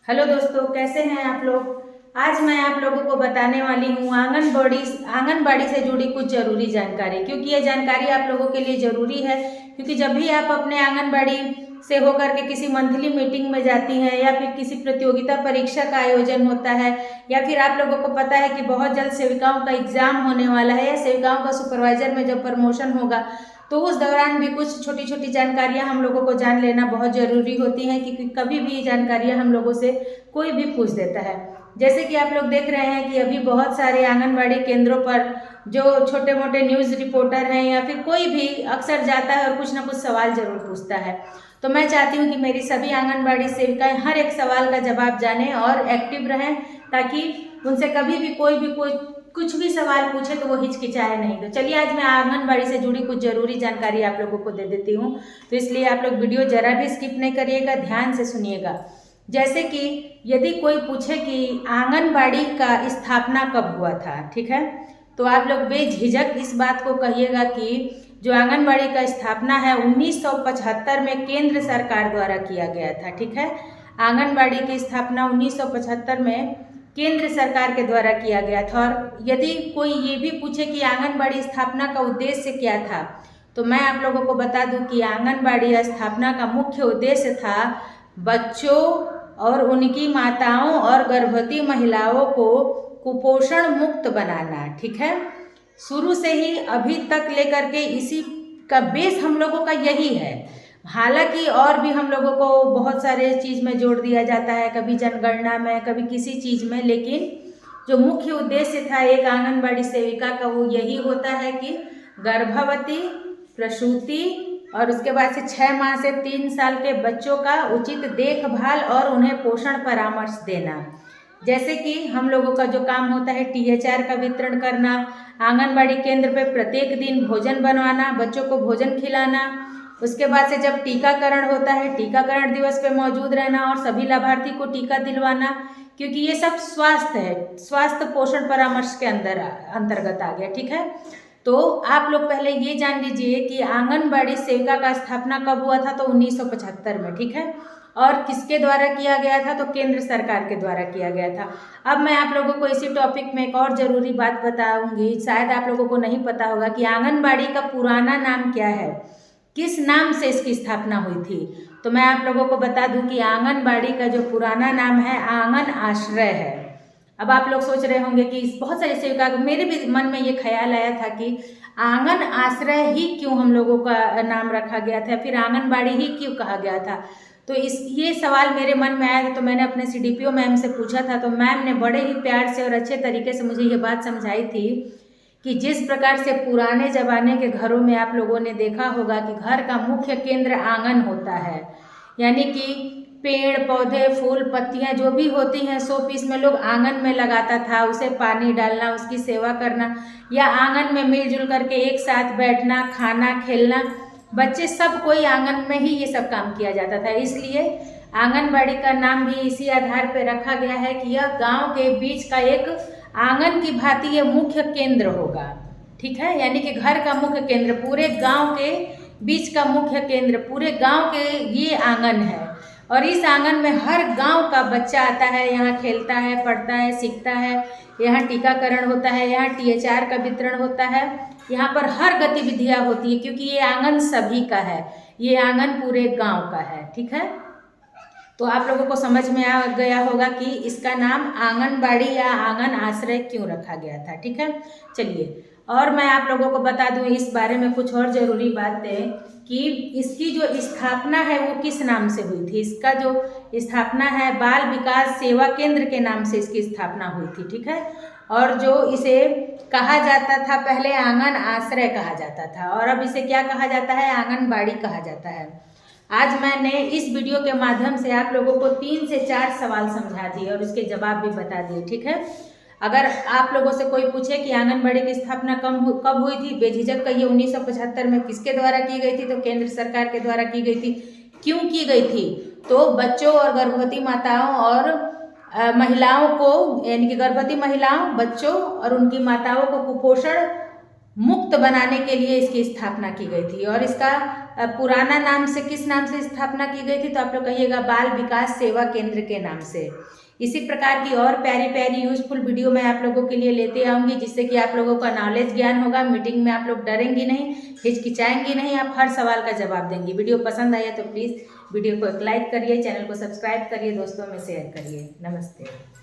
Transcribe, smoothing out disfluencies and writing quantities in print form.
Hello दोस्तों, कैसे हैं आप लोग। आज मैं आप लोगों को बताने वाली हूँ आंगनबाड़ी से जुड़ी कुछ जरूरी जानकारी, क्योंकि ये जानकारी आप लोगों के लिए जरूरी है। क्योंकि जब भी आप अपने आंगनबाड़ी से होकर के किसी मंथली मीटिंग में जाती हैं या फिर किसी प्रतियोगिता परीक्षा का आयोजन होता है, या फिर आप लोगों को पता है कि बहुत जल्द सेविकाओं का एग्जाम होने वाला है या सेविकाओं का सुपरवाइजर में जब प्रमोशन होगा, तो उस दौरान भी कुछ छोटी छोटी जानकारियां हम लोगों को जान लेना बहुत ज़रूरी होती हैं, क्योंकि कभी भी ये जानकारियां हम लोगों से कोई भी पूछ देता है। जैसे कि आप लोग देख रहे हैं कि अभी बहुत सारे आंगनबाड़ी केंद्रों पर जो छोटे मोटे न्यूज़ रिपोर्टर हैं या फिर कोई भी अक्सर जाता है और कुछ ना कुछ सवाल जरूर पूछता है। तो मैं चाहती हूँ कि मेरी सभी आंगनबाड़ी सेविकाएं हर एक सवाल का जवाब जानें और एक्टिव रहें, ताकि उनसे कभी भी कोई भी कुछ भी सवाल पूछे तो वो हिचकिचाए नहीं। तो चलिए आज मैं आंगनबाड़ी से जुड़ी कुछ जरूरी जानकारी आप लोगों को दे देती हूँ, तो इसलिए आप लोग वीडियो जरा भी स्किप नहीं करिएगा, ध्यान से सुनिएगा। जैसे कि यदि कोई पूछे कि आंगनबाड़ी का स्थापना कब हुआ था, ठीक है, तो आप लोग बेझिझक इस बात को कहिएगा कि जो आंगनबाड़ी का स्थापना है 1975 में केंद्र सरकार द्वारा किया गया था। ठीक है, आंगनबाड़ी की स्थापना 1975 में केंद्र सरकार के द्वारा किया गया था। और यदि कोई ये भी पूछे कि आंगनबाड़ी स्थापना का उद्देश्य क्या था, तो मैं आप लोगों को बता दूं कि आंगनबाड़ी स्थापना का मुख्य उद्देश्य था बच्चों और उनकी माताओं और गर्भवती महिलाओं को कुपोषण मुक्त बनाना। ठीक है, शुरू से ही अभी तक लेकर के इसी का बेस हम लोगों का यही है। हालांकि और भी हम लोगों को बहुत सारे चीज़ में जोड़ दिया जाता है, कभी जनगणना में, कभी किसी चीज़ में, लेकिन जो मुख्य उद्देश्य था एक आंगनबाड़ी सेविका का वो यही होता है कि गर्भवती, प्रसूति और उसके बाद से 6 माह से 3 साल के बच्चों का उचित देखभाल और उन्हें पोषण परामर्श देना। जैसे कि हम लोगों का जो काम होता है THR का वितरण करना, आंगनबाड़ी केंद्र पे प्रत्येक दिन भोजन बनवाना, बच्चों को भोजन खिलाना, उसके बाद से जब टीकाकरण होता है टीकाकरण दिवस पे मौजूद रहना और सभी लाभार्थी को टीका दिलवाना, क्योंकि ये सब स्वास्थ्य है, स्वास्थ्य पोषण परामर्श के अंतर्गत आ गया। ठीक है, तो आप लोग पहले ये जान लीजिए कि आंगनबाड़ी सेविका का स्थापना कब हुआ था, तो 1975 में। ठीक है, और किसके द्वारा किया गया था, तो केंद्र सरकार के द्वारा किया गया था। अब मैं आप लोगों को इसी टॉपिक में एक और ज़रूरी बात बताऊंगी, शायद आप लोगों को नहीं पता होगा कि आंगनबाड़ी का पुराना नाम क्या है, किस नाम से इसकी स्थापना हुई थी। तो मैं आप लोगों को बता दूं कि आंगनबाड़ी का जो पुराना नाम है आंगन आश्रय है। अब आप लोग सोच रहे होंगे कि बहुत सारी सेविका, मेरे भी मन में ये ख्याल आया था कि आंगन आश्रय ही क्यों हम लोगों का नाम रखा गया था, फिर आंगनबाड़ी ही क्यों कहा गया था। तो ये सवाल मेरे मन में आया था, तो मैंने अपने CDPO मैम से पूछा था, तो मैम ने बड़े ही प्यार से और अच्छे तरीके से मुझे ये बात समझाई थी कि जिस प्रकार से पुराने ज़माने के घरों में आप लोगों ने देखा होगा कि घर का मुख्य केंद्र आंगन होता है, यानी कि पेड़ पौधे फूल पत्तियां जो भी होती हैं 100 पीस में लोग आंगन में लगाता था, उसे पानी डालना, उसकी सेवा करना, या आंगन में मिलजुल करके एक साथ बैठना, खाना खेलना, बच्चे सब कोई आंगन में ही ये सब काम किया जाता था। इसलिए आंगनबाड़ी का नाम भी इसी आधार पर रखा गया है कि यह गांव के बीच का एक आंगन की भांति ये मुख्य केंद्र होगा। ठीक है, यानी कि घर का मुख्य केंद्र, पूरे गांव के बीच का मुख्य केंद्र, पूरे गांव के ये आंगन है। और इस आंगन में हर गांव का बच्चा आता है, यहाँ खेलता है, पढ़ता है, सीखता है, यहाँ टीकाकरण होता है, यहाँ THR का वितरण होता है, यहाँ पर हर गतिविधियाँ होती है, क्योंकि ये आंगन सभी का है, ये आंगन पूरे गांव का है। ठीक है, तो आप लोगों को समझ में आ गया होगा कि इसका नाम आंगनबाड़ी या आंगन आश्रय क्यों रखा गया था। ठीक है, चलिए और मैं आप लोगों को बता दूं इस बारे में कुछ और ज़रूरी बातें कि इसकी जो स्थापना है वो किस नाम से हुई थी। इसका जो स्थापना है बाल विकास सेवा केंद्र के नाम से इसकी स्थापना हुई थी। ठीक है, और जो इसे कहा जाता था पहले आंगन आश्रय कहा जाता था, और अब इसे क्या कहा जाता है, आंगनबाड़ी कहा जाता है। आज मैंने इस वीडियो के माध्यम से आप लोगों को 3 से 4 सवाल समझा दिए और उसके जवाब भी बता दिए। ठीक है, अगर आप लोगों से कोई पूछे कि आंगनबाड़ी की स्थापना कब हुई थी, बेझिझक कहिए 1975 में। किसके द्वारा की गई थी, तो केंद्र सरकार के द्वारा की गई थी। क्यों की गई थी, तो बच्चों और गर्भवती माताओं और महिलाओं को, यानी कि गर्भवती महिलाओं, बच्चों और उनकी माताओं को कुपोषण मुक्त बनाने के लिए इसकी स्थापना की गई थी। और इसका पुराना नाम से किस नाम से स्थापना की गई थी, तो आप लोग कहिएगा बाल विकास सेवा केंद्र के नाम से। इसी प्रकार की और प्यारी प्यारी यूजफुल वीडियो मैं आप लोगों के लिए लेते आऊँगी, जिससे कि आप लोगों का नॉलेज ज्ञान होगा। मीटिंग में आप लोग डरेंगी नहीं, हिचकिचाएंगी नहीं, आप हर सवाल का जवाब देंगी। वीडियो पसंद आया तो प्लीज़ वीडियो को एक लाइक करिए, चैनल को सब्सक्राइब करिए, दोस्तों में शेयर करिए। नमस्ते।